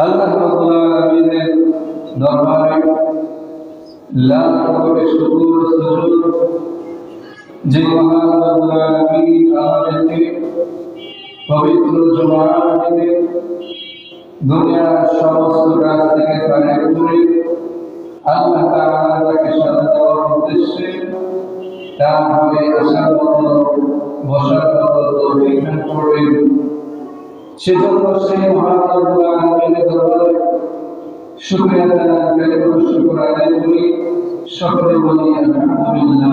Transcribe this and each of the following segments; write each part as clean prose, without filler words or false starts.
আল্লাহ রাব্বুল আলামিনের দরবারে লাখ কোটি শুকর সুজুদ যে মহান রব্বুল আলামিন আমাদেরকে পবিত্র জুমার দিনে দুনিয়ার সমস্ত কাজ থেকে ফারেক করে আল্লাহ তাআলাকে সাদা দেওয়ার উদ্দেশ্যে তার ঘরে আসার মতো বসার মতো তৌফিক দান করবেন। সেজন্য সেই মহান রব্বুল আলামিনের দরবারে শুকরিয়া আদায় করে শুকর আদায় করি, সকলে বলি আলহামদুলিল্লাহ।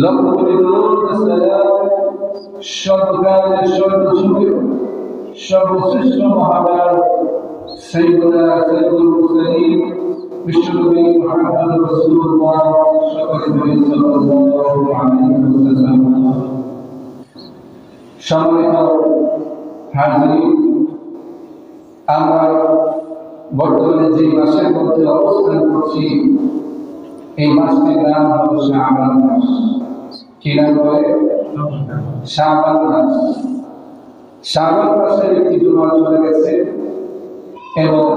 লক্ষ কোটি দরুদ সালাম সর্বকালের সর্বযুগের সর্বশ্রেষ্ঠ মহান সাইয়্যিদুনা সাইয়্যিদুল মুরসালিন বিশ্বনবী মুহাম্মদ রাসূলুল্লাহ সাল্লাল্লাহু আলাইহি ওয়াসাল্লাম। সম্মানিত হাজিরিন, আমরা বর্তমানে যে মাসের মধ্যে অবস্থান করছি এই মাসটির নাম হল শাবান মাস। কি নাম বলে? শাবান মাস। শাবান মাসের একটি জুমা চলে গেছে এবং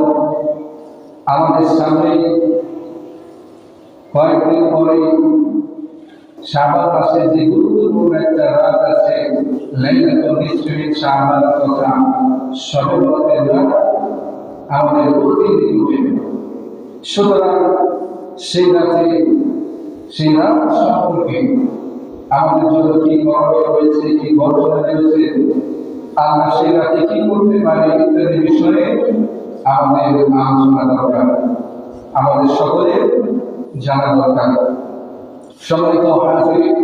আমাদের সামনে কয়েকদিন পরে শাবান মাসে যে গুরুত্বপূর্ণ একটা রাত আছে, লাইলাতুল নিসফি শাবান তথা শবে বরাতের রাত আমাদের অতি নিকটে। সুতরাং সেই রাতে সেই রাত সম্পর্কে আমাদের জন্য কি করণীয় রয়েছে, কি বর্ণনা রয়েছে, আমরা সেই রাতে কি করতে পারি ইত্যাদি বিষয়ে আমাদের আলোচনা দরকার, আমাদের সকলের জানা দরকার। সম্মানিত হাজিরিন,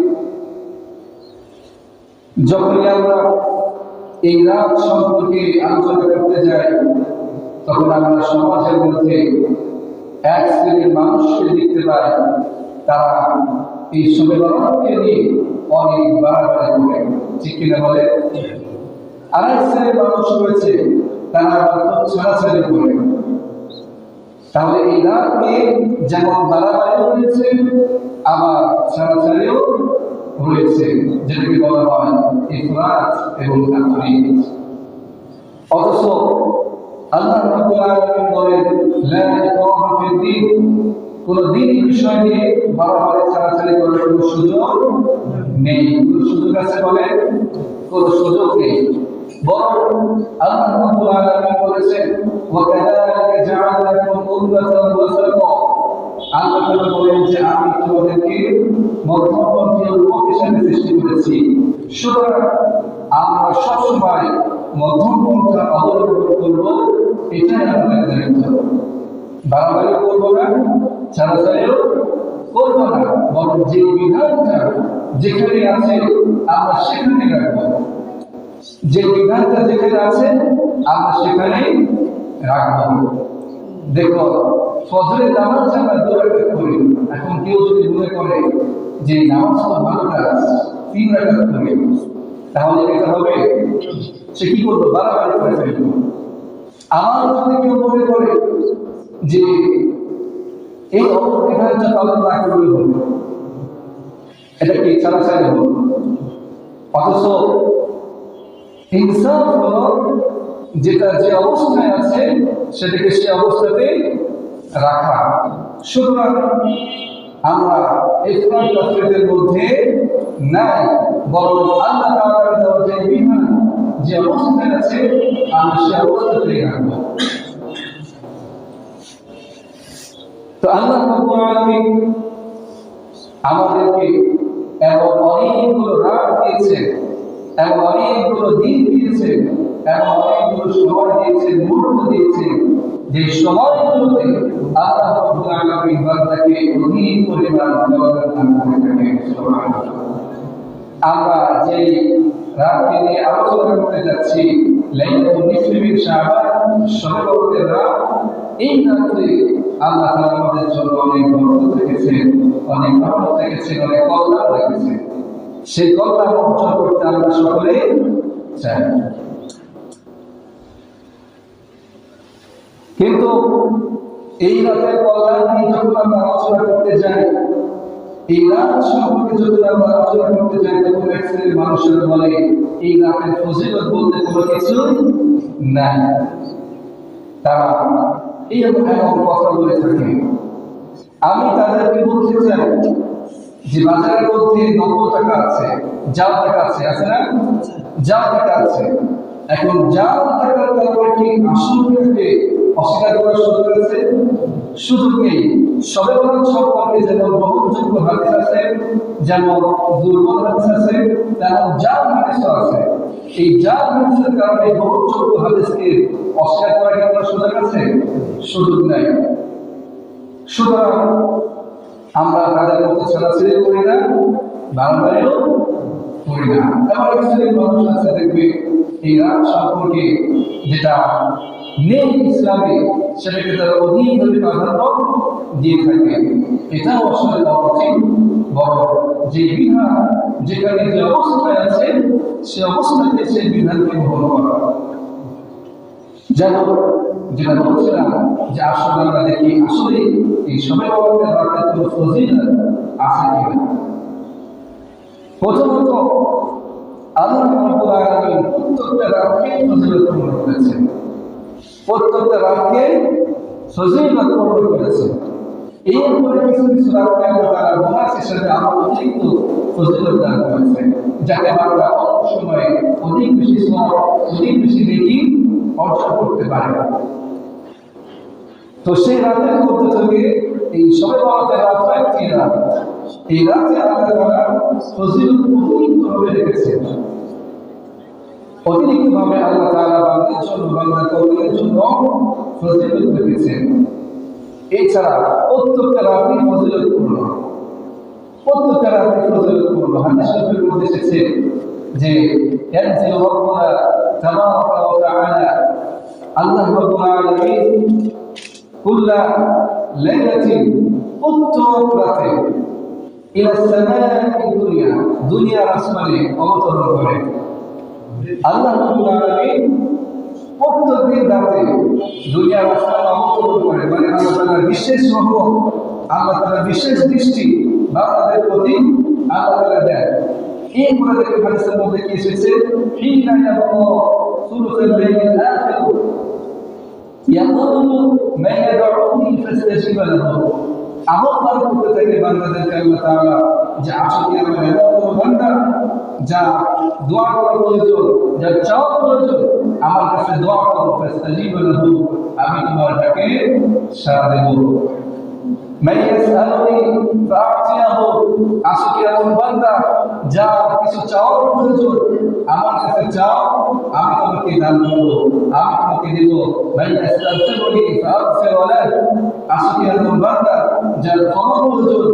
যখনই আমরা এই রাত সম্পর্কে আলোচনা করতে যাই তখন আমরা সমাজের মধ্যে এক শ্রেণীর মানুষকে দেখতে পাই, তারা এই শবে বরাতকে নিয়ে অনেক বাড়াবাড়ি করে, ঠিক কিনা বলে? আরেক শ্রেণীর মানুষ রয়েছে, তারা খুব ছাড়াছাড়ি করে। তাহলে এই রাত নিয়ে যেমন বাড়াবাড়ি রয়েছে আবার ছাড়াছাড়িও রয়েছে, যেটাকে বলা হয় ইফরাত এবং তাফরীত। অথচ আল্লাহ রাব্বুল আলামিন বলেন লা ইকরাহা ফিদ-দীন, কোন দ্বীনি বিষয় নিয়ে বাড়াবাড়ি ছাড়াছাড়ি করার কোনো সুযোগ নেই। কোন সুযোগ আছে বলে? কোন সুযোগ নেই। বরং আল্লাহ রাব্বুল আলামিন বলেছেন ওয়া কাযালিকা জাআলনাকুম উম্মাতান ওয়াসাতা, আল্লাহ তাআলা বলেন যে আমি তোমাদেরকে মধ্যপন্থী উম্মত হিসেবে সৃষ্টি করেছি। সুতরাং আমরা সবসময় মধ্যপন্থা অবলম্বন করব, এটাই আমাদের দায়িত্ব। বাড়াবাড়ি করবো না, ছাড়াছাড়িও করবো না, বরং যে বিধানটা যেখানে আছে আমরা সেখানে রাখবো। যে বিধানটা যেখানে আছে আমরা সেখানেই রাখবো। দেখো, ফজরের নামাজ আমরা 2 রাকাত করি। এখন কেউ যদি মনে করে যে নামাজ তো ভালো কাজ, 3 রাকাত করি, তাহলে এটা হবে, সে কি করবো? বাড়াবাড়ি করে ফেলবো। আমার যদি কেউ মনে করে যে এই অপবিধানটা পালন না করলে হবে, এটা কি ছাড়াছাড়ি হবে? অথচ ইনসাফ হলো যেটা যে অবস্থায় আছে সেটাকে সে অবস্থাতেই রাখা। সুতরাং আমরা ইফরাত তাফরীতের মধ্যে নাই, বরং আল্লাহ তাআলার দেওয়া যে বিধান, যে অবস্থায় আছে আমরা সে অবস্থাতেই রাখবো। তো আল্লাহ রাব্বুল আলামিন আমাদেরকে এমন অনেকগুলো রাত দিয়েছেন, এমন অনেকগুলো দিন দিয়েছেন, এমন অনেকগুলো সময় দিয়েছেন, মুহূর্ত দিয়েছেন, যে সময়গুলোতে আল্লাহ রাব্বুল আলামিন বান্দাকে অধিক পরিমাণ ইবাদত দান করে থাকেন। সুবহানাল্লাহ। আমরা যে রাতকে নিয়ে আলোচনা করতে যাচ্ছি, লাইলাতুল নিসফি মিন শাবান, শবে বরাতের রাত, এই রাতে আল্লাহ তাআলা আমাদের জন্য অনেক বরকত রেখেছেন, অনেক রহমত রেখেছেন, অনেক কল্যাণ রেখেছেন। সেই কল্যাণ অর্জন করতে আমরা সকলে চাই। কিন্তু এই রাতের কল্যাণ নিয়ে যখন আমরা আলোচনা করতে যাই এই রাত সম্পর্কে যখন আমরা আলোচনা করতে যাই তখন এক শ্রেণীর মানুষেরা বলে এই রাতের ফজিলত বলতে কোনো কিছুই নাই। তারা এরকম কথা বলে থাকে। আমি তাদেরকে বলতে চাই যে বাজারের মধ্যে নকল টাকা আছে, জাল টাকা আছে, আছে না? জাল টাকা আছে। এখন জাল টাকার কারণে কি আসল টাকাকে অস্বীকার করার সুযোগ আছে? সুযোগ নেই। শবে বরাত সম্পর্কে যেমন গ্রহণযোগ্য হাদিস আছে, যেমন দুর্বল হাদিস আছে, তেমন জাল হাদিসও আছে। এই জাল হাদিসের কারণে গ্রহণযোগ্য হাদিসকে অস্বীকার করার কি কোনো সুযোগ আছে? সুযোগ নাই। সুতরাং আমরা তাদের মতো ছাড়াছাড়ি করি না, বারবারও করি না। এমন এক শ্রেণীর মানুষ আছে দেখবে এই রাত সম্পর্কে যেটা নেই ইসলামে সেটাকে তারা অধিকভাবে প্রাধান্য দিয়ে থাকে। এটাও আসলে অঠিক বড় যে বিধান যেখানে যে অবস্থায় আছে সে অবস্থাতে সেই বিধানকে গ্রহণ করা। যেমন যেটা বলছিলাম যে আসলে আমরা দেখি আসলে এই শবে বরাতের রাতের কোনো ফজিলত আছে কিনা। প্রথমত আল্লাহ রাব্বুল আলামিন প্রত্যেকটা রাতকে ফজিলতপূর্ণ করেছেন, প্রত্যেকটা রাতকে ফজিলতপূর্ণ করেছেন। এরপরে কিছু কিছু রাতকে আল্লাহ তাআলা বোনাস হিসেবে আরো অতিরিক্ত ফজিলত দান করেছেন, যাতে আমরা অল্প সময়ে অধিক বেশি সওয়াব, অধিক বেশি নেকি অর্জন করতে পারি। তো সেই রাতের মধ্যে থেকে এই শবে বরাতের রাত একটি রাত। এই রাতে আল্লাহ তাআলা ফজিলত অতিরিক্তভাবে রেখেছেন। অতিরিক্তভাবে আল্লাহ তাআলা বান্দার জন্য, বান্দার কল্যাণের জন্য ফজিলত রেখেছেন। এছাড়া প্রত্যেকটা রাতই ফজিলতপূর্ণ, প্রত্যেকটা রাতই ফজিলতপূর্ণ। হাদিস শরীফের মধ্যে এসেছে যে ইয়ানজিলু রাব্বুনা তাবারাকা ওয়া তাআলা, আল্লাহ রাব্বুল আলামিন কুল্লা লাইলাতিন, প্রত্যেক রাতে ইলা সামাই দুনিয়া, দুনিয়ার আসমানে অবতরণ করে। আল্লাহ রাব্বুল আলামিন প্রত্যেক রাতে দুনিয়ার আসমানে অবতরণ করে, মানে আল্লাহ তাআলার বিশেষ রহমত, আল্লাহ তাআলার বিশেষ দৃষ্টি বান্দাদের প্রতি আল্লাহ তাআলা দেন। এরপরে দেখে হাদিসের মধ্যে কি এসেছে, হিনা ইয়াবু সুলুসুল লাইলিল আখির ইয়াকুলু মান ইয়াদউনি ফাস্তাজিব লাহু। আহ্বান করতে থাকে বান্দাদেরকে আল্লাহ তাআলা যে আসলে আমার এমন বান্দা যা দোয়া করা প্রয়োজন, যা চাওয়া প্রয়োজন, আমার কাছে দোয়া করো, ফাস্তাজিব লাহু, আমি তোমার ডাকে সাড়া দেব। মান ইয়াসআলুনি ফাআতিয়াহু, আসলে এমন বান্দা যা কিছু চাওয়ার প্রয়োজন, আমার কাছে চাও, আমি তোমাকে দান করব, আমি তোমাকে দেব। মান ইয়াস্তাগফিরুনি ফাআগফিরু লাহু, আসলে এমন বান্দা যার ক্ষমা প্রয়োজন,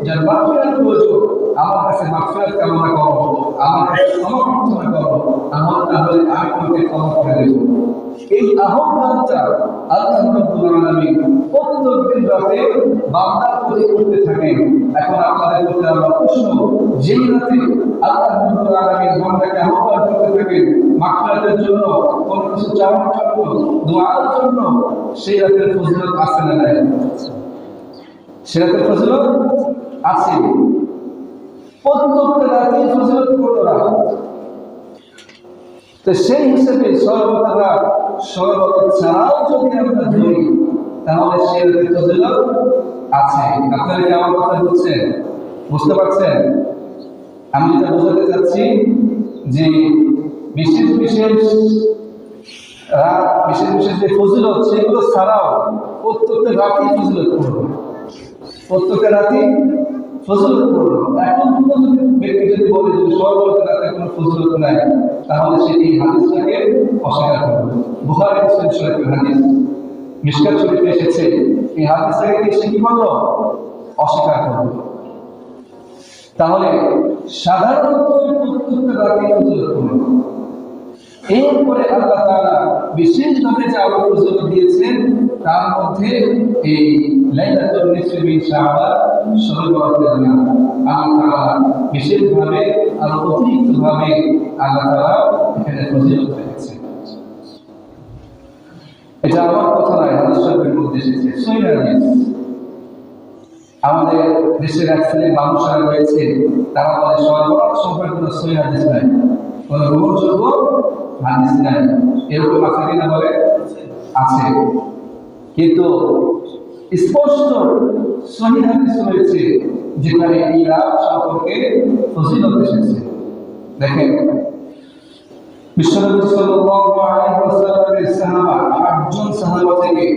যার মাগফিরাত প্রয়োজন, আমার কাছে মাগফিরাত কামনা করো, আমার কাছে ক্ষমা প্রার্থনা করো, তাহলে আমি তোমাকে ক্ষমা করে দেব। এই আহ্বানটা আল্লাহ রাব্বুল আলামিন প্রত্যেক রাতে বান্দার প্রতি করতে থাকেন। এখন আপনাদের প্রতি আমার প্রশ্ন, যেই রাতে আল্লাহ রাব্বুল আলামিন বান্দাকে আহ্বান করতে থাকেন মাগফিরাতের জন্য, কোন কিছু চাওয়ার জন্য, দোয়ার জন্য, সেই রাতের ফজিলত আছে না নাই? সেই রাতের ফজিলত আছে। প্রত্যেকটা রাতে ফজিলতপূর্ণ রাত। তো সেই হিসেবে সর্বদা সর্বদা ছাড়াও যদি আমরা ধরি তাহলে সেই রাতের ফজিলত আছে। আপনারা কি আমার কথা বুঝছেন? বুঝতে পারছেন? আমি যেটা বোঝাতে চাচ্ছি যে বিশেষ বিশেষ রাত, বিশেষ বিশেষ যে ফজিলত সেগুলো ছাড়াও প্রত্যেকটা রাতেই ফজিলতপূর্ণ, প্রত্যেকটা রাতেই ফজিলতপূর্ণ। এখন কোনো ব্যক্তি যদি বলে যে সর্বদা রাতে কোনো ফজিলত নাই, তাহলে সে এই হাদিসটাকে অস্বীকার করবে। বুখারী মুসলিম শরীফের হাদিস, মিশকাত শরীফে এসেছে, এই হাদিসটাকে সে কি করলো? অস্বীকার করবে। তাহলে সাধারণত প্রত্যেকটা রাতে ফজিলতপূর্ণ। এরপরে আল্লাহ তাআলা বিশেষভাবে যে আরো ফজিলত দিয়েছেন তার মধ্যে এই লাইলাতুল নিসফি মিন শাবান, শবে বরাতের রাত আল্লাহ তাআলা বিশেষভাবে আরো অতিরিক্তভাবে আল্লাহ তাআলা এখানে ফজিলত রেখেছেন। এটা আমার কথা নয়, হাদিস শরীফের মধ্যে এসেছে, সহিহ হাদিস। আমাদের দেশের এক শ্রেণীর মানুষরা রয়েছে, তারা বলে সর্বত সম্পর্কে কোনো সহিহ হাদিস নাই, কোনো গ্রহণযোগ্য হাদিস নাই। এরকম আছে কিনা বলে? আছে। কিন্তু স্পষ্ট সহিহ হাদিস রয়েছে যেখানে এই রাত সম্পর্কে ফজিলত এসেছে। দেখেন, বিশ্বনবী সাল্লাল্লাহু আলাইহি ওয়াসাল্লামের সাহাবা 8 জন সাহাবা থেকে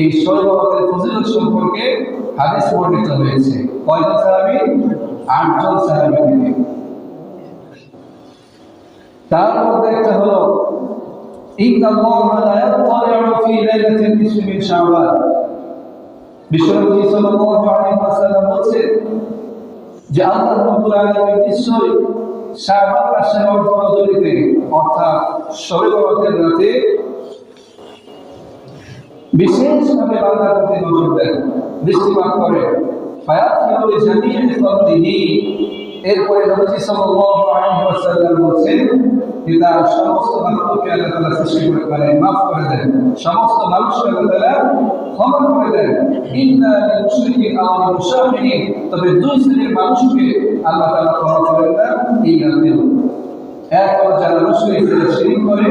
এই শবে বরাতের ফজিলত সম্পর্কে হাদিস বর্ণিত হয়েছে। কয়জন সাহাবী? 8 জন সাহাবী থেকে। তার মধ্যে একটা হলো ইন্নাল্লাহা লা ইয়াত্তালি'ু ফি লাইলাতিন নিসফি মিন শাবান। বিশ্বনবী সাল্লাল্লাহু আলাইহি ওয়াসাল্লাম বলেছেন যে আল্লাহ রাব্বুল আলামিন নিশ্চয়ই শাবান মাসের রজনীতে অর্থাৎ শবে বরাতের রাতে বিশেষভাবে বান্দার প্রতি নজর দেন, দৃষ্টিপাত করেন। ফায়াতফিরু লিজামিই ফাদলিহি। এরপরে নবী সাল্লাল্লাহু আলাইহি ওয়াসাল্লাম বলেছেন যে তার সমস্ত মাখলুককে আল্লাহ তাআলা সৃষ্টি করে মাফ করে দেন, সমস্ত মানুষকে আল্লাহ তাআলা ক্ষমা করে দেন। ইন্না লিল মুশরিকিন আও লিল মুশাহিদিন, তবে দুই শ্রেণীর মানুষকে আল্লাহ তাআলা ক্ষমা করেন না এই রাতেও। এক হলো যারা মুশরিক, যারা শিরক করে,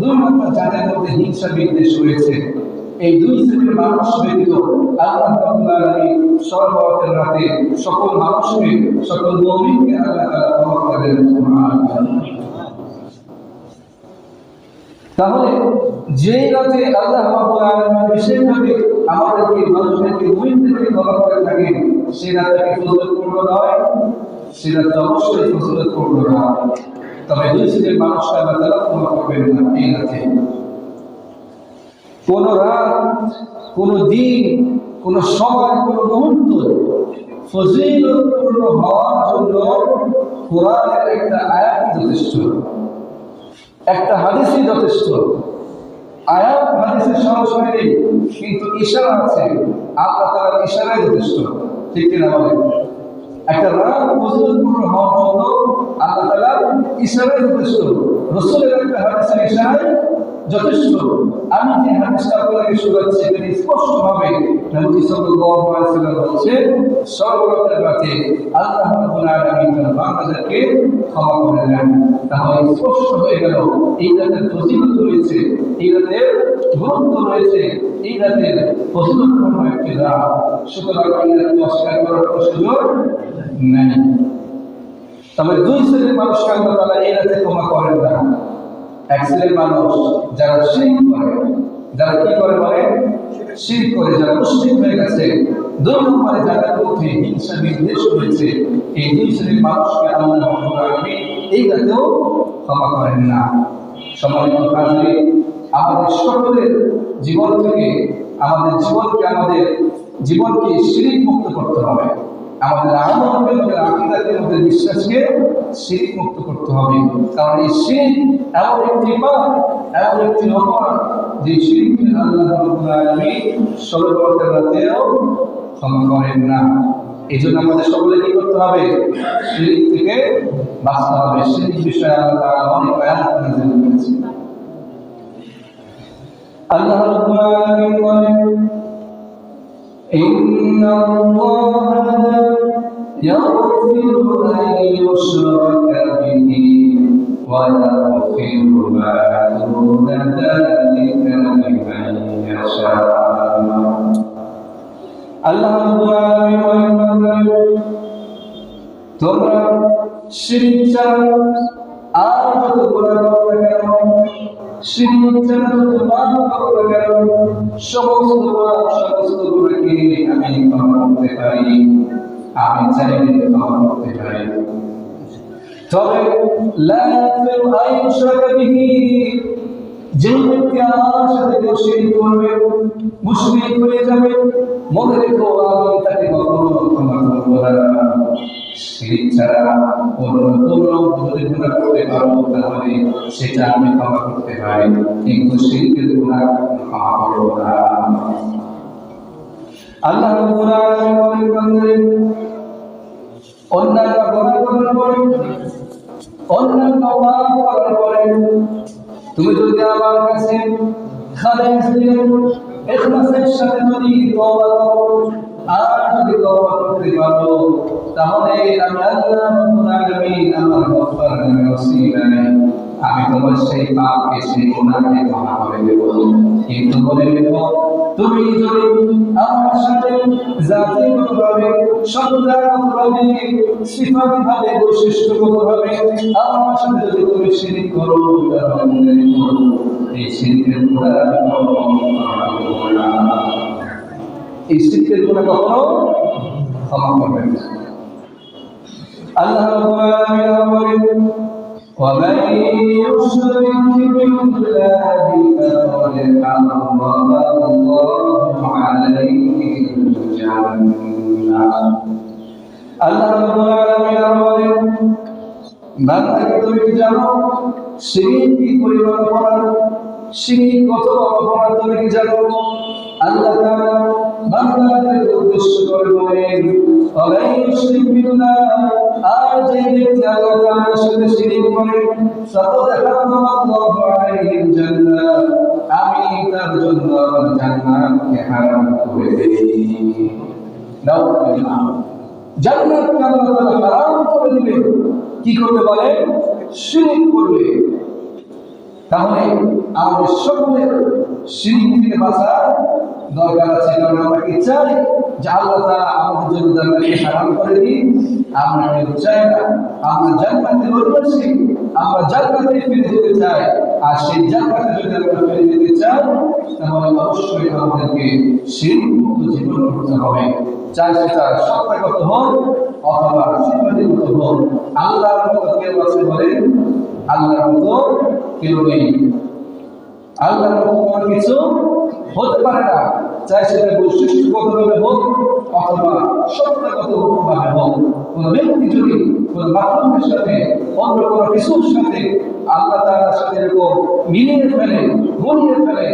দুই নম্বর যাদের মধ্যে হিংসা বিদ্বেষ রয়েছে। এই দুই শ্রেণীর মানুষ ব্যতীত আল্লাহ রাব্বুল আলামিন সর্বরাতের রাতে সকল মানুষকে, সকল মুমিনকে আল্লাহ তাআলা ক্ষমা করে দেন। সুবহানাল্লাহ। তাহলে যেই রাতে আল্লাহ রাব্বুল আলামিন বিশেষভাবে আমাদেরকে, মানুষদেরকে, মুমিনদেরকে ক্ষমা করে থাকেন, সেই রাতটাকে ফজিলতপূর্ণ নয়? সেই রাতটা অবশ্যই ফজিলতপূর্ণ নয়। তবে দুই শ্রেণীর মানুষকে আল্লাহ তাআলা ক্ষমা করবেন না এই রাতে। কোন রাত, কোন দিন, কোন সময়, কোন মুহূর্ত ফজিলতপূর্ণ হওয়ার জন্য কোরআনের একটা আয়াত যথেষ্ট, একটা হাদিসই যথেষ্ট। আয়াত হাদিসের সরাসরি নেই, কিন্তু ইশারা আছে, আল্লাহ তাআলার ইশারাই যথেষ্ট। ঠিক কিনা বলেন? একটা রাত ফজিলতপূর্ণ হওয়ার জন্য আল্লাহ তাআলার ইশারাই যথেষ্ট, রাসূলের একটা হাদিসের ইশারাই যথেষ্ট। আমি যে হাদিসটা আপনাকে শোনাচ্ছি এখানে স্পষ্টভাবে নবী সাল্লাল্লাহু আলাইহি ওয়াসাল্লাম বলেছেন সর্বরাতের রাতে আল্লাহ রাব্বুল আলামিন তার বান্দাদেরকে ক্ষমা করে দেন। তাহলে স্পষ্ট হয়ে গেল এই রাতের ফজিলত রয়েছে, এই রাতের গুরুত্ব রয়েছে, এই রাতের ফজিলতপূর্ণ একটি রাত। সুতরাং এই রাতকে অস্বীকার করার কোনো সুযোগ নেই। তবে দুই শ্রেণীর মানুষকে আল্লাহ তাআলা এই রাতে ক্ষমা করেন না। এক শ্রেণীর মানুষ যারা শিরক করে, যারা কি করে বলে? শিরক করে, যারা মুশরিক হয়ে গেছে। দুই নম্বরে যাদের মধ্যে হিংসা বিদ্বেষ রয়েছে, এই দুই শ্রেণীর মানুষকে আল্লাহ রাব্বুল আলামিন এই রাতেও ক্ষমা করেন না। সম্মানিত হাজির, আমাদের সকলের জীবন থেকে, আমাদের জীবনকে শিরক মুক্ত করতে হবে। আমাদের আমলকে, আকীদাকে, আমাদের বিশ্বাসকে শিরক মুক্ত করতে হবে। কারণ এই শিরক এমন একটি পাপ, এমন একটি অপরাধ, যে শিরককে আল্লাহ রাব্বুল আলামিন শবে বরাতের রাতেও ক্ষমা করেন না। এই জন্য আমাদের সকলে কি করতে হবে? শিরক থেকে বাঁচতে হবে। শিরক বিষয়ে আল্লাহ তাআলা অনেক আয়াত নাযিল করেছেন। আল্লাহ রাব্বুল আলামিন বলেন إن الله لا يغفر أن يشرك به ويغفر ما دون ذلك لمن يشاء। আল্লাহ রাব্বুল আলামিন বলেন, তোমরা শিরক ছাড়া আর যত গুনাহ করো না কেন, শিরক ছাড়া যত পাপ করো না কেন, সমস্ত গুনাহকে আমি ক্ষমা করতে পারি, আমি চাইলে ক্ষমা করতে পারি। তবে লা ইয়াগফিরু আন ইউশরাকা বিহি, যে ব্যক্তি আমার সাথে শিরক করবে, মুশরিক হয়ে যাবে, মনে রেখো আমি তাকে কখনো ক্ষমা করব না। শিরক ছাড়া কোনো যদি গুনাহ করতে পারো তাহলে সেটা আমি ক্ষমা করতে পারি, কিন্তু শিরকের গুনাহ ক্ষমা করব না। আল্লাহ রাব্বুল আলামিন বলেন, অন্যান্য গুনাহ করার পরে, অন্যান্য পাপ করার পরে তুমি যদি আমার কাছে খালেস দিলে, ইখলাসের সাথে যদি তওবা করো, আর যদি তওবা করতে পারো তাহলে আমি আল্লাহ রাব্বুল আলামিন আমার গফফার নামে ওসিলায় আমি তোমার সেই পাপকে সেই গুনাহকে ক্ষমা করে দেব। কিন্তু বলে রেখো, তুমি যদি আমার সাথে জাতিগতভাবে, সত্তাগতভাবে, সিফাতভাবে, বৈশিষ্ট্যগতভাবে আমার সাথে যদি তুমি শিরক করো, তাহলে মনে রেখো এই শিরকের গুনাহ আমি কখনো ক্ষমা করব না। এই শিরকের গুনাহ কখনো ক্ষমা করবেন না। আল্লাহ রাব্বুল আলামিন বলেন, ومن يشرك بالله فقد حرم الله عليه الجنة। আল্লাহ রাব্বুল আলামিন বলেন, বান্দাকে তুমি কি জানো শিরক কি পরিমাণ অপরাধ, শিরক কত অপরাধ তুমি কি জানো? আল্লাহ তাআলা বান্দাকে উদ্দেশ্য করে বলেন, ওয়ালাই ইউশরিক বিল্লাহ, আর যে ব্যক্তি আল্লাহ তাআলার সাথে শিরক করে, ফাকাদ হারামাল্লাহু আলাইহিল জান্নাহ, আমি তার জন্য জান্নাতকে হারাম করে দেই। নাউযুবিল্লাহ, জান্নাতকে আল্লাহ তাআলা হারাম করে দিবেন কি করতে বলে? শিরক করলে। তাহলে আমাদের সকলের শিরক থেকে বাঁচার দরকার আছে, কারণ আমরা কি চাই যে আল্লাহ তাআলা আমাদের জন্য জান্নাতকে হারাম করে দিন? আমরা কেউ চাই না। আমরা জান্নাতের অধিবাসী, আমরা জান্নাতে ফিরে যেতে চাই। আর সেই জান্নাতে যদি আমরা ফিরে যেতে চাই তাহলে অবশ্যই আমাদেরকে শিরক মুক্ত জীবন করতে হবে। চাই সেটা সত্তাগত হোক অথবা সিফাতিগত হোক। আল্লাহর মতো কেউ আছে বলেন? আল্লাহর মতো কেউ নেই। আল্লাহর মতো কোনো কিছু হতে পারে না, চাই সেটা বৈশিষ্ট্যগতভাবে হোক অথবা সত্তাগতভাবে হোক। কোন ব্যক্তি যদি কোন মাখলুকের সাথে অন্য কোনো কিছুর সাথে আল্লাহ তাআলার সাথে এরকম মিলিয়ে ফেলে, গলিয়ে ফেলে,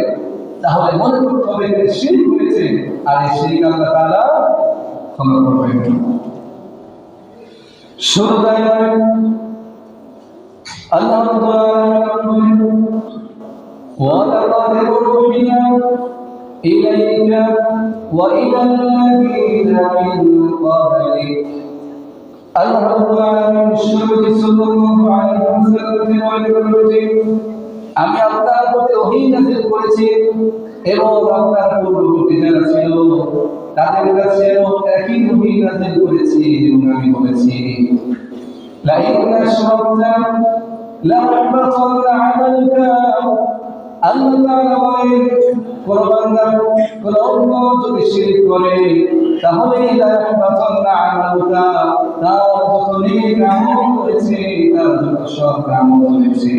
তাহলে মনে করতে হবে যে শিরক করেছে, আর এই শিরক আল্লাহ তাআলা ক্ষমা করবেন না। শুধু তাই নয়, আল্লাহ রাব্বুল আলামিন বলেন, وَلَقَدْ أُوحِيَ إِلَيْكَ وَإِلَى الَّذِينَ مِن قَبْلِكَ। আল্লাহ রাব্বুল আলামিন নবী সাল্লাল্লাহু আলাইহি ওয়াসাল্লামকে বলেন, আমি আপনার প্রতি ওহী নাযিল করেছি এবং আপনার পূর্ববর্তী যারা ছিল তাদের কাছেও একই ওহী নাযিল করেছি এবং আমি বলেছি, লা ইন আশরাকতা লায়াহবাতান্না আমালুকা। আল্লাহ তাআলা বলেন, কোন বান্দা কোন অন্য যদি শিরক করে তাহলে লায়াহবাতান্না আমালুকা, তার যত নেক আমল করেছে, তার যত সৎ আমল করেছে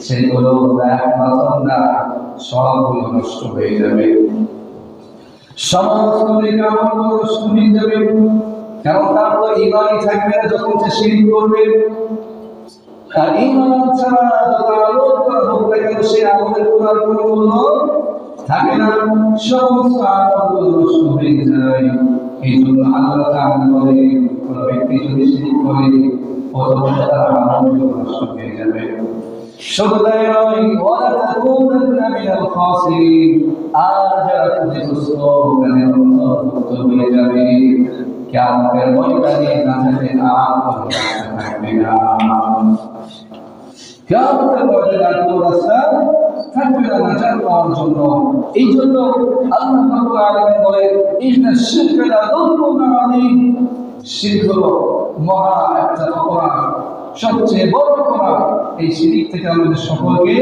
সেগুলো লায়াহবাতান্না, সবগুলো নষ্ট হয়ে যাবে। সমস্ত নেক আমল নষ্ট হয়ে যাবে, কারণ তার তো ঈমানই থাকবে না যখন সে শিরক করবে। আর ঈমান ছাড়া যত আমল করা হোক না কেন সে আমলের কোনো মূল্য থাকে না, সমস্ত আমলগুলো নষ্ট হয়ে যায়। এই জন্য আল্লাহ তাআলা বলেন, কোন ব্যক্তি যদি শিরক করে অথবা তার আমলগুলো নষ্ট হয়ে যাবে। শুধু তাই নয়, ওয়ালা তাকুনান্না মিনাল খাসিরিন, আর যারা ক্ষতিগ্রস্ত তাদের অন্তর্ভুক্ত হয়ে যাবে। কিয়ামতের ময়দানে নাজাতে আর কোনো রাস্তা থাকবে না। কিয়ামতের ময়দানে আর কোনো রাস্তা থাকবে না নাজাত পাওয়ার জন্য। এই জন্য আল্লাহ রাব্বুল আলামিন বলেন, ইন্নাশ শিরকা লাযুলমুন আযীম, শিরক হলো মহা একটা অপরাধ, সবচেয়ে বড় অপরাধ। এই শিরক থেকে আমাদের সকলকে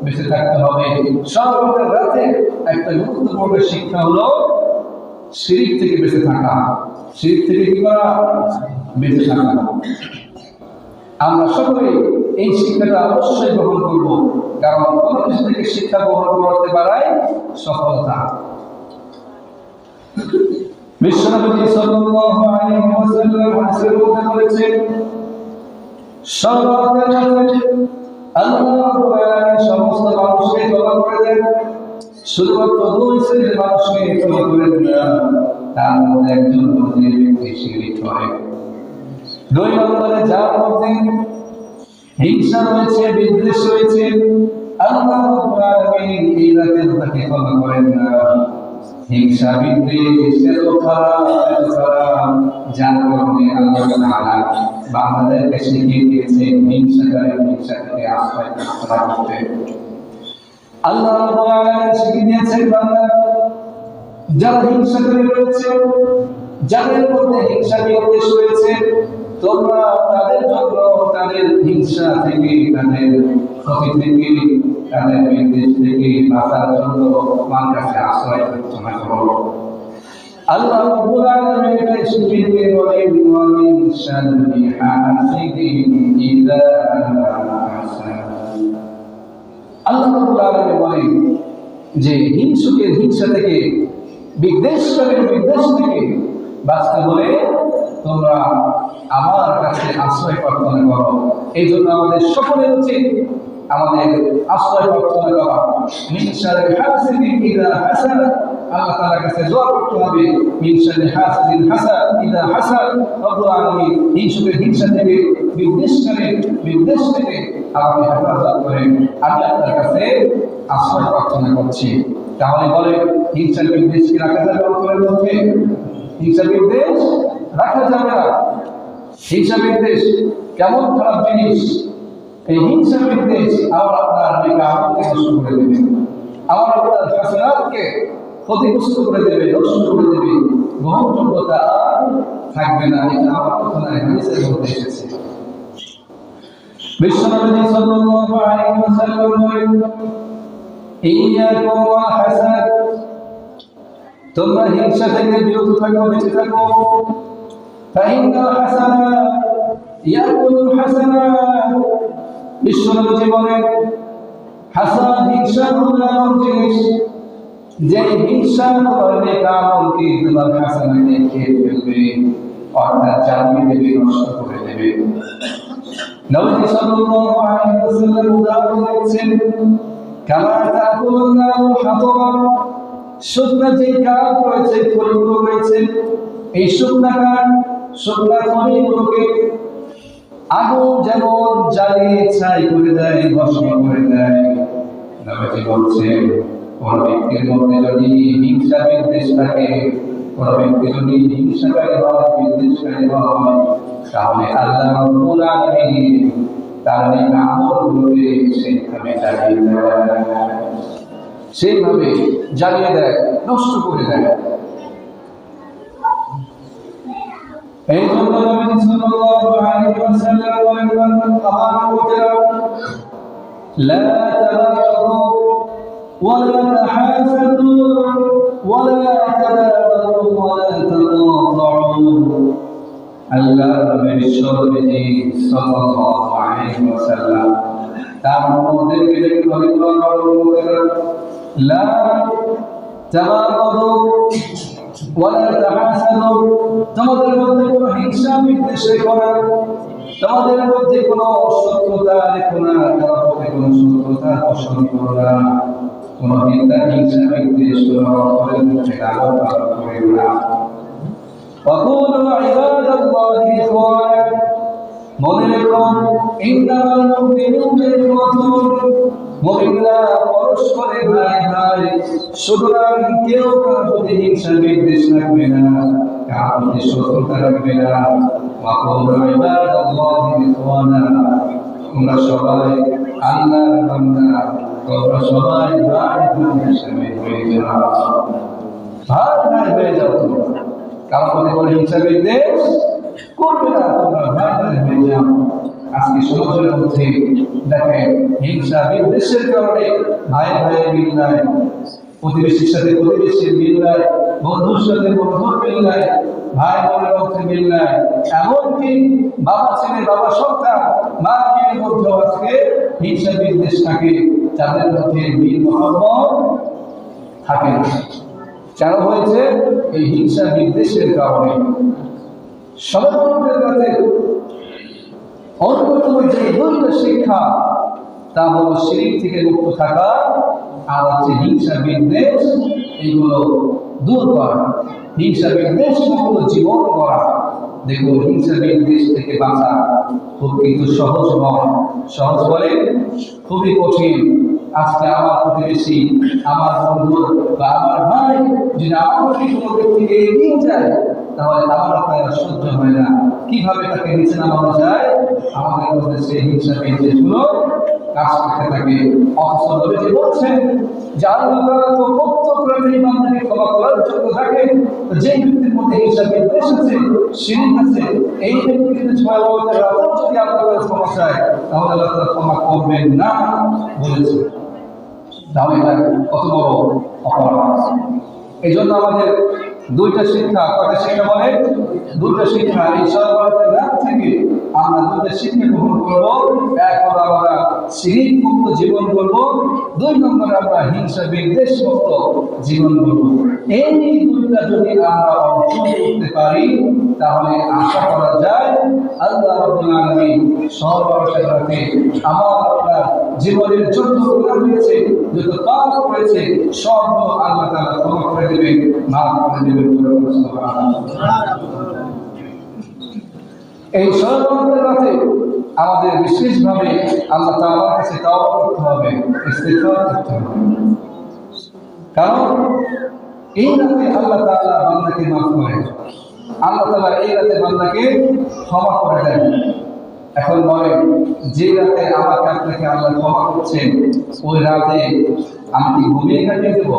বেঁচে থাকতে হবে। সর্বপ্রথম রাতে একটা গুরুত্বপূর্ণ শিক্ষা হলো শিরক থেকে বেঁচে থাকা। শিরক থেকে কি করা? বেঁচে থাকা। আমরা সকলে এই শিক্ষাটা অবশ্যই গ্রহণ করব, কারণ কোন কিছু থেকে শিক্ষা গ্রহণ করতে পারাই সফলতা। বিশ্বনবী সাল্লাল্লাহু আলাইহি ওয়াসাল্লাম হাদিসের মধ্যে বলেছেন, সর্বপ্রথম আল্লাহ রাব্বুল আলামিন সমস্ত মানুষকে ক্ষমা করে দেন, শুধুমাত্র দুই শ্রেণীর মানুষকে ক্ষমা করেন না, তার মধ্যে একজন ব্যক্তি শিরক করে। দুই নম্বরে যার মধ্যে হিংসা রয়েছে, বিদ্বেষ রয়েছে, আল্লাহ রাব্বুল আলামিন এই রাতে তাকে ক্ষমা করেন না। হিংসা হিংসা বিদ্বেষ এত খারাপ যার কারণে আল্লাহ তাআলা বান্দাদেরকে শিখিয়ে দিয়েছেন হিংসাকারী হিংসা থেকে আশ্রয় প্রার্থনা করতে। আল্লাহ রাব্বুল আলামিন শিখিয়ে দিয়েছেন বান্দা যারা হিংসাকারী রয়েছে, যাদের মধ্যে হিংসা বিদ্বেষ রয়েছে, তোমরা তাদের জন্য তাদের হিংসা থেকে, তাদের ক্ষতি থেকে, তাদের বিদ্বেষ থেকে বাঁচার জন্য আমার কাছে আশ্রয় প্রার্থনা করো। আল্লাহ রাব্বুল আলামিন এটাই শিখিয়ে দিয়ে বলেন ওয়া মিন শাররি হাসিদিন ইযা হাসাদ। আল্লাহ রাব্বুল আলামিন বলেন যে হিংসা থেকে, বিদ্বেষকারীর বিদ্বেষ থেকে বাঁচতে হলে তোমরা আমার কাছে আশ্রয় প্রার্থনা করো। এই জন্য আমাদের সকলের উচিত আমাদের আশ্রয় প্রার্থনা করা। মিন শাররি হাসিদিন ইযা হাসাদ, আল্লাহ তাআলার কাছে দোয়া করতে হবে। মিন শাররি হাসিদিন ইযা হাসাদ, রব্বুল আলামিন হিংসা থেকে, বিদ্বেষ থেকে আমাকে হেফাজত করেন, আমি আপনার কাছে আশ্রয় প্রার্থনা করছি। তাহলে বলে হিংসা বিদ্বেষ কি রাখা যাবে অন্তরের মধ্যে? হিংসা বিদ্বেষ রাখা যাবে না। হিংসা বিদ্বেষ কেমন খারাপ জিনিস! এই হিংসা বিদ্বেষ আমার আপনার নেক আমলকে নষ্ট করে দেবে, আমার আপনার হাসনাতকে ক্ষতিগ্রস্ত করে দেবে, নষ্ট করে দেবে, গ্রহণযোগ্যতা আর থাকবে না। এটা আমার কথা না, হাদিসের মধ্যে এসেছে। বিশ্বনবী সাল্লাল্লাহু আলাইহি ওয়াসাল্লাম বলেন ইয়্যাকুম ওয়া হাসাদ, তোমরা হিংসা থেকে বিরত থাকো, বেঁচে থাকো। ফাইন্নাল হাসানা ইয়াকুলুল হাসানা, বিশ্বনবী বলেন হাসাদ হিংসা হলো এমন জিনিস যে হিংসা করলে আমলকে তোমার হাসানাকে খেয়ে ফেলবে, অর্থাৎ জ্বালিয়ে দেবে, নষ্ট করে দেবে। নবী সাল্লাল্লাহু আলাইহি ওয়াসাল্লাম উদাহরণ দিয়েছেন কামা তাকুলুন নারুল হাতাবা, শুকনা যে কাঠ রয়েছে, খড়িগুলো রয়েছে, এই শুকনা কাঠ, শুকনা খড়িগুলোকে আগুন যেমন জ্বালিয়ে ছাই করে দেয়, ভস্ম করে দেয়। নবী বলছেন কোন ব্যক্তির মধ্যে যদি হিংসা বিদ্বেষ থাকে, কোন ব্যক্তি যদি হিংসাকারী হয়, বিদ্বেষকারী হয়, তাহলে আল্লাহ রাব্বুল আলামিন তার নেক আমলগুলোকে সেইভাবে জ্বালিয়ে দেয়, নষ্ট করে দেয়। এই জন্য নবী সাল্লাল্লাহু আলাইহি ওয়াসাল্লাম বলেন আমার উম্মতেরা লা তাবাগু ওয়া লা তাহাসাদু ওয়া লা তাদাবারু ওয়া লা তানাযাউ। আল্লাহ নবী সাল্লাল্লাহু আলাইহি ওয়াসাল্লাম তার উম্মতদেরকে ডেকে বলেন আমার উম্মতেরা লা তাবাগু ওয়া লা তাহাসাদু, তোমাদের মধ্যে কোনো হিংসা বিদ্বেষ রেখো না, তোমাদের মধ্যে কোনো শত্রুতা রেখো না, কারোর প্রতি কোনো শত্রুতা পোষণ করো না, কোনো নিন্দা হিংসা বিদ্বেষ অন্তরের মধ্যে লালন পালন করো না। وقولوا عباد الله إخوانا, মনে রেখো ইন্নামাল মুমিনুনা ইখওয়াতুন, মুমিনরা পরস্পরের ভাই ভাই, সুতরাং কেউ কারোর প্রতি হিংসা বিদ্বেষ রাখবে না, কারোর প্রতি শত্রুতা রাখবে না। ওয়াকুলু ইবাদাল্লাহি ইখওয়ানা, তোমরা সবাই আল্লাহর বান্দা, তোমরা সবাই ভাই ভাই হিসেবে হয়ে যাও, ভাই ভাই হয়ে যাও। কারোর প্রতি কোনো হিংসা বিদ্বেষ করবে না, তোমরা ভাই ভাই হয়ে যাও। আজকে সমাজের মধ্যে দেখেন হিংসা বিদ্বেষের কারণে ভাই ভাই মিল নাই, প্রতিবেশীর সাথে প্রতিবেশীর মিল নাই, বন্ধুর সাথে বন্ধুর মিল নাই, ভাই বোনের মধ্যে মিল নাই, এমনকি বাবা ছেলে, বাবা সন্তান, মা মেয়ের মধ্যেও আজকে হিংসা বিদ্বেষ থাকে, যাদের মধ্যে মিল মহব্বত থাকে না। কেন হয়েছে? এই হিংসা বিদ্বেষের কারণে। সমাজের কাছে অন্যতম যে দুইটা শিক্ষা, তা হলো শিরক থেকে মুক্ত থাকা আর হচ্ছে হিংসা বিদ্বেষ এইগুলো দূর করা। হিংসা বিদ্বেষ মুক্ত জীবন করা। দেখো হিংসা বিদ্বেষ থেকে বাঁচা খুব কিন্তু সহজ নয়। সহজ বলে খুবই কঠিন। আজকে আমার প্রতিবেশী, আমার বন্ধু বা আমার ভাই যদি আমার প্রতি কোনো ব্যক্তিকে এগিয়ে যায়, তাহলে আমার আপনার সহ্য হয় না। কিভাবে তাকে নিচে নামানো যায়, আমাদের মধ্যে সেই হিংসা বিদ্বেষগুলো কাজ করতে থাকে। অথচ নবীজি বলছেন যে আল্লাহ তাআলা তো প্রত্যেক রাতে বান্দাকে ক্ষমা করার জন্য থাকে। যে ব্যক্তির মধ্যে হিংসা বিদ্বেষ আছে, শিরক আছে, এই ব্যক্তি যদি 6 ওয়াক্তের রাতেও যদি আল্লাহ তাআলা ক্ষমা চায়, তাহলে আল্লাহ তাআলা ক্ষমা করবেন না বলেছে। তাহলে এটা কত বড় অপরাধ। এই জন্য আমাদের দুইটা শিক্ষা, কয়টা শিক্ষা বলে? দুইটা শিক্ষা। এই সর্বরাতের রাত থেকে আমরা দুইটা শিক্ষা গ্রহণ করবো। এক হলো আমরা শিরিক মুক্ত জীবন করবো, 2 নম্বরে আমরা হিংসা বিদ্বেষ মুক্ত জীবন করবো। এই দুইটা যদি আমরা অর্জন করতে পারি, তাহলে আশা করা যায় আল্লাহ রাব্বুল আলামিন সর্বরাতের রাতে আমার আপনার জীবনের যত গুনাহ হয়েছে, যত পাপ হয়েছে, সব আল্লাহ তাআলা ক্ষমা করে দেবেন, মাফ করে দেবেন। এই সর্বরাতের রাতে আমাদের বিশেষভাবে আল্লাহ তাআলার কাছে তওবা করতে হবে, ইস্তিগফার করতে হবে। কারণ এই রাতে আল্লাহ তাআলা বান্দাকে মাফ করে, আল্লাহ তাআলা এই রাতে বান্দাকে ক্ষমা করে দেন। এখন বলেন, যে রাতে আমাকে আপনাকে আল্লাহ ক্ষমা করছেন, ওই রাতে আমি কি ঘুমিয়ে কাটিয়ে দেব?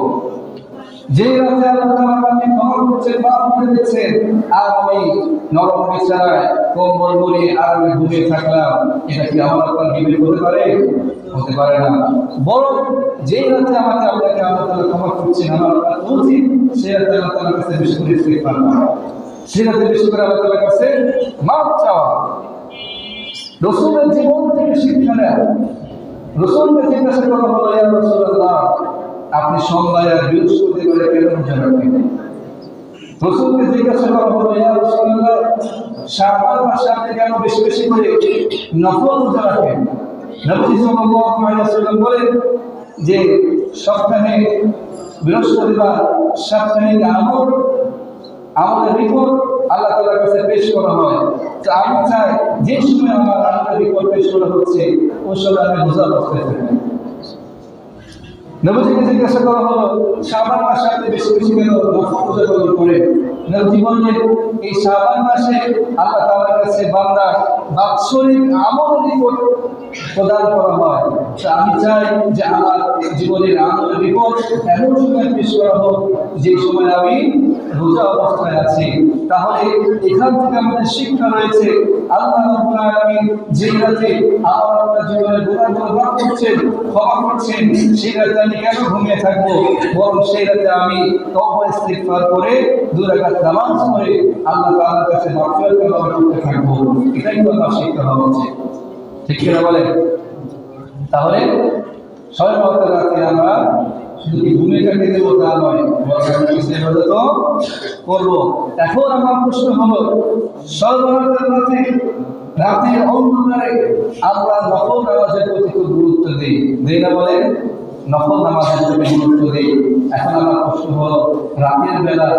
যে রাতে আল্লাহ তাআলা আমাকে ক্ষমা করছেন, মাফ করে দিচ্ছেন, আর আমি নরম বিছানায় কম্বল মুড়ি আর আমি ঘুমিয়ে থাকলাম, এটা কি আমার আপনার বিবেক হতে পারে? হতে পারে না। বরং যে রাতে আমাকে আপনাকে আল্লাহ তাআলা ক্ষমা করছেন, আমার আপনার উচিত সেই রাতে আল্লাহ তাআলার কাছে বেশি করে ইস্তিগফার করা, সেই রাতে বেশি করে আল্লাহ তাআলার কাছে মাফ চাওয়া। রাসূলের জীবন থেকে শিক্ষা নেওয়া। রাসূলকে জিজ্ঞাসা করা হলো, ইয়া রাসূলুল্লাহ, আপনি সোমবার আর বৃহস্পতিবারে কেন রোজা রাখেন? রাসূলকে জিজ্ঞাসা করা হলো, ইয়া রাসূলুল্লাহ, শাবান মাসে আপনি কেন বেশি বেশি করে নফল রোজা রাখেন? নবী সাল্লাল্লাহু আলাইহি ওয়াসাল্লাম বলেন যে সপ্তাহে বৃহস্পতিবার সাপ্তাহিক আমাদের রিপোর্ট আল্লাহ তাআলার কাছে পেশ করা হয়। তো আমি চাই যে সময় আমার আল্লাহর রিপোর্ট পেশ করা হচ্ছে, ওই সময় আমি রোজা অবস্থায় থাকি। নবীজিকে জিজ্ঞাসা করা হলো, শাবান মাসে আপনি বেশি বেশি কেন নফল রোজা পালন করেন? নবীজি বললেন, এই শাবান মাসে আল্লাহ তাআলার কাছে বান্দার বাৎসরিক আমল রিপোর্ট প্রদান করা হয়। তো আমি চাই যে আমার জীবনের আমল রিপোর্ট এমন সময় পেশ করা হোক যে সময় আমি রোজা অবস্থায় আছি। তাহলে এখান থেকে আমাদের শিক্ষা রয়েছে, আল্লাহ রাব্বুল আলামিন যে রাতে আমার আপনার জীবনের গুনাহগুলো মাফ করছেন, ক্ষমা করছেন, সেই রাতে আমি কেন ঘুমিয়ে থাকবো? বরং সেই রাতে আমি তওবা ইস্তিগফার করে 2 রাকাত নামাজ পড়ে আল্লাহ তাআলার কাছে মাগফিরাত কামনা করতে থাকবো। এটাই তো আমার শিক্ষা হওয়া উচিত, ঠিক কিনা বলেন? তাহলে সর্বরাতের রাতে আমরা শুধু কি ঘুমিয়ে কাটিয়ে দেবো তা নয়, ইবাদত করবো। এখন আমার প্রশ্ন হলো, সর্বরাতের রাতে রাতের অন্ধকারে আমরা নফল নামাজের প্রতি খুব গুরুত্ব দিই না বলেন? নফল নামাজের প্রতি গুরুত্ব দিই। এখন আমার প্রশ্ন হলো, রাতের বেলা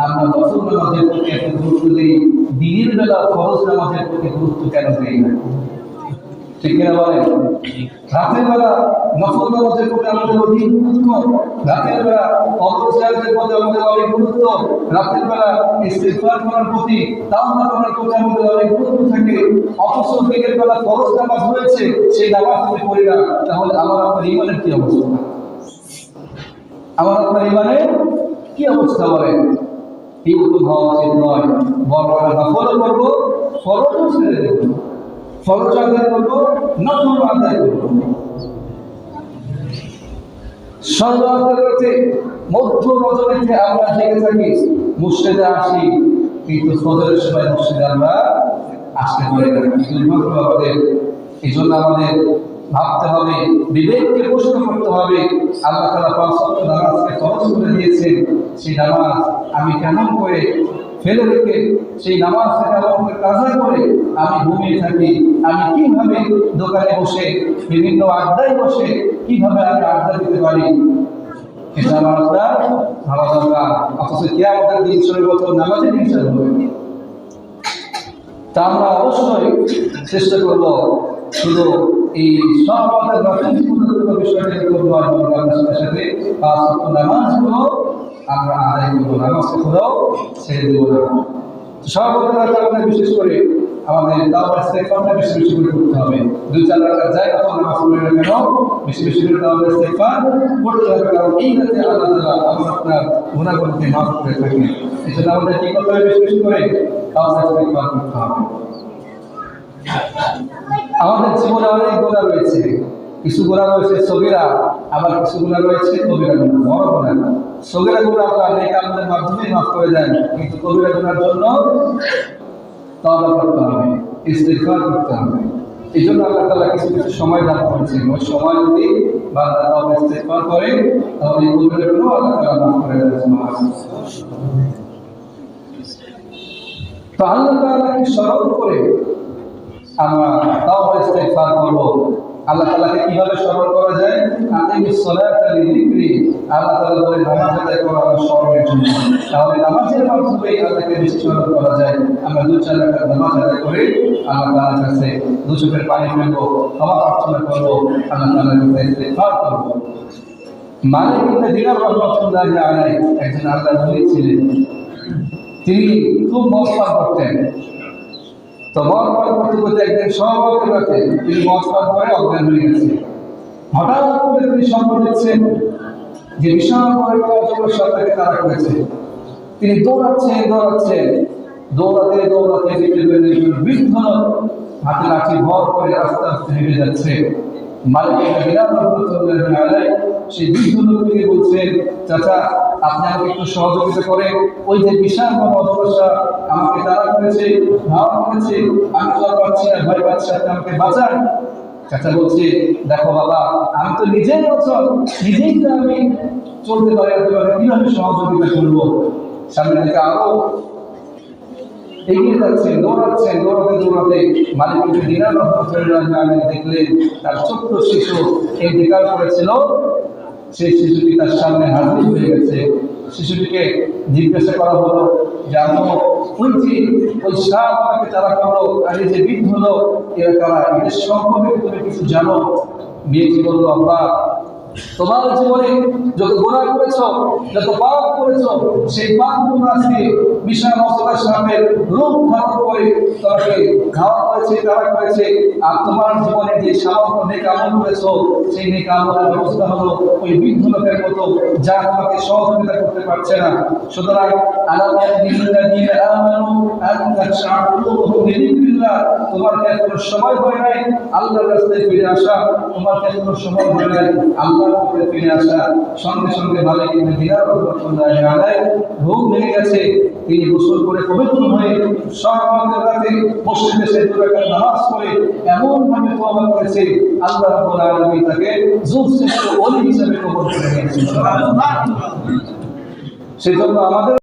আমরা নফল নামাজের প্রতি এত গুরুত্ব দিই, দিনের বেলা ফরজ নামাজের প্রতি গুরুত্ব কেন দিই না? ঠিক কিনা বলেন? রাতের বেলা নফল নামাজের প্রতি আমাদের অধিক গুরুত্ব, রাতের বেলা ফরজ নামাজের প্রতি আমাদের অনেক গুরুত্ব, রাতের বেলা ইস্তিগফার করার প্রতি, তাওবা করার প্রতি আমাদের অনেক গুরুত্ব থাকে। অথচ দিনের বেলা ফরজ নামাজ হয়েছে, সেই নামাজ যদি পড়ি না, তাহলে আমার আপনার ঈমানের কি অবস্থা? আমার আপনার ঈমানের কি অবস্থা বলেন? এইরকম হওয়া উচিত নয়। বরং আমরা নফলও করবো, ফরজও ছেড়ে দেবো, ফরজ আদায় করবো, নফল আদায় করবো। সর্বরাতের রাতে মধ্য রজনীতে আমরা জেগে থাকি, মসজিদে আসি, কিন্তু ফজরের সময় মসজিদে আমরা আসতে পারি না। দুর্ভাগ্য আমাদের। এই জন্য আমাদের ভাবতে হবে, বিবেককে প্রশ্ন করতে হবে। আল্লাহ তাআলা 5 ওয়াক্ত নামাজকে ফরজ করে দিয়েছেন, সেই নামাজ আমি কেমন করে ফেলে রেখে, সেই নামাজকে কেমন করে কাজা করে আমি ঘুমিয়ে থাকি? আমি কিভাবে দোকানে বসে, বিভিন্ন আড্ডায় বসে কিভাবে আমি আড্ডা দিতে পারি? এটা আমার আপনার ভাবা দরকার। অথচ কিয়ামতের দিন সর্বপ্রথম নামাজের হিসাব হবে। তা আমরা অবশ্যই চেষ্টা করবো শুধু এই সর্বদার বিষয়টা করবো হওয়ার জন্য আমরা সাথে সাথে 5 ওয়াক্ত নামাজগুলো আমরা আদায় করবো, নামাজগুলো ছেড়ে দেবো না। সর্বপ্রথম আমাদের বিশেষ করে আমাদের তাওবা ইস্তেগফারটা বেশি বেশি করে করতে হবে। 2-4 রাকাত যায় তখন নামাজ পড়ে না কেন বেশি বেশি করে তাওবা ইস্তেগফার করতে হবে, কারণ এই রাতে আল্লাহ তাআলা আপনার গুনাহগুলোকে মাফ করে থাকেন। এজন্য আমাদের কি করতে হবে? বেশি বেশি করে তাওবা ইস্তেগফার করতে হবে। আমাদের জীবনে অনেক গুনাহ রয়েছে, কিছু গুনাহ রয়েছে সগীরা, আবার কিছু গুনাহ রয়েছে কবিরা গুনাহ, বড় গুনাহ। সগীরা গুনাহ আল্লাহ নেক আমলের মাধ্যমে মাফ করে দেন, কিন্তু কবিরা গুনাহর জন্য তওবা করতে হবে, ইস্তিগফার করতে হবে। এই জন্য আল্লাহ তাআলা কিছু কিছু সময় দান করেছেন, ওই সময় যদি বান্দা তওবা ইস্তিগফার করে তাহলে এই কবিরা গুনাহ আল্লাহ তাআলা মাফ করে দেন। তো আল্লাহ তাআলাকে স্মরণ করে আমরা তাওবা ইস্তেগফার করব। আল্লাহ তাআলাকে কিভাবে স্মরণ করা যায়? আকিমিস সালাতা লিযিকরি, আল্লাহ তাআলা বলেন নামাজ আদায় করা আমার স্মরণের জন্য। তাহলে নামাজের মাধ্যমে আল্লাহকে বেশি স্মরণ করা যায়। আমরা 2-4 রাকাত নামাজ আদায় করে আল্লাহ তাআলার কাছে দু চোখের পানি ফেলবো, ক্ষমা প্রার্থনা করব, আল্লাহ তাআলার কাছে ইস্তেগফার করব। মালিক ইবনে দিনার রাহমাতুল্লাহি আলাইহি একজন আল্লাহর ওলি ছিলেন। তিনি খুব মদ পান করতেন। তো মদ পান করতে করতে একদিন সহবতের রাতে তিনি মদ পান করে অজ্ঞান হয়ে গেছে। হঠাৎ করে তিনি স্বপ্ন দেখছেন যে বিশাল বড় একটা অজগর তাকে তাড়া করেছে। তিনি দৌড়াচ্ছেন দৌড়াতে দেখতে পেলেন একজন বৃদ্ধ হাতে লাঠি ভর করে আস্তে আস্তে হেঁটে যাচ্ছে। মালিক ইবনে দিনার রাহমাতুল্লাহি আলাইহি সেই বৃদ্ধ লোককে বলছেন, চাচা আপনি আমাকে একটু সহযোগিতা করেন, ওই যে বিশাল বড় অজগরটা আমাকে তাড়া করেছে, ধাওয়া করেছে, আমি তো আর পারছি না, ভয় পাচ্ছি, আপনি আমাকে বাঁচান। চাচা বলছে, দেখো বাবা, আমি তো নিজেই অচল, নিজেই তো আমি চলতে পারি, তোমাকে কিভাবে সহযোগিতা করবো? সামনে থেকে আরো এগিয়ে যাচ্ছেন, দৌড়াতে মালিক ইবনে দিনার রাহমাতুল্লাহি আলাইহি দেখলেন তার ছোট্ট শিশু ইন্তেকাল করেছিল। সেই শিশুটি তার সামনে হাজির হয়ে গেছে। শিশুটিকে জিজ্ঞাসা করা হলো যে ওই সাপ আমাকে তারা করলো, আর এই যে বৃদ্ধ লোক এরা কারা, এদের সম্পর্কে তুমি কিছু জানো? মেয়েটি বললো, আব্বা তোমার জীবনে যত গুনাহ করেছো, যত পাপ করেছো, সেই পাপগুলো আজকে বিশাল অজগর সাপের রূপ ধারণ করে তোমাকে ধাওয়া করেছে, তাড়া করেছে। আর তোমার জীবনে যে সামান্য নেক আমল করেছো, সেই নেক আমলের ব্যবস্থা হলো ওই বৃদ্ধ লোকের মতো, যা তোমাকে সহযোগিতা করতে পারছে না। সুতরাং তোমার কি এখনো সময় হয় নাই আল্লাহর রাস্তায় ফিরে আসা? তোমার কি এখনো সময় হয় নাই আল্লাহর উপরে ফিরে আসা? সঙ্গে সঙ্গে মালিক ইবনে দিনার রাহমাতুল্লাহি আলাইহি ঘুম ভেঙে গেছে। তিনি গোসল করে পবিত্র হয়ে সকালের রাতে মসজিদে এসে 2 রাকাত নামাজ পড়ে এমন ভাবে তওবা করেছে, আল্লাহ রাব্বুল আলামিন তাকে যুগশ্রেষ্ঠ ওলি হিসেবে কবুল করে নিয়েছেন। সুবহানাল্লাহ। সেজন্য আমাদের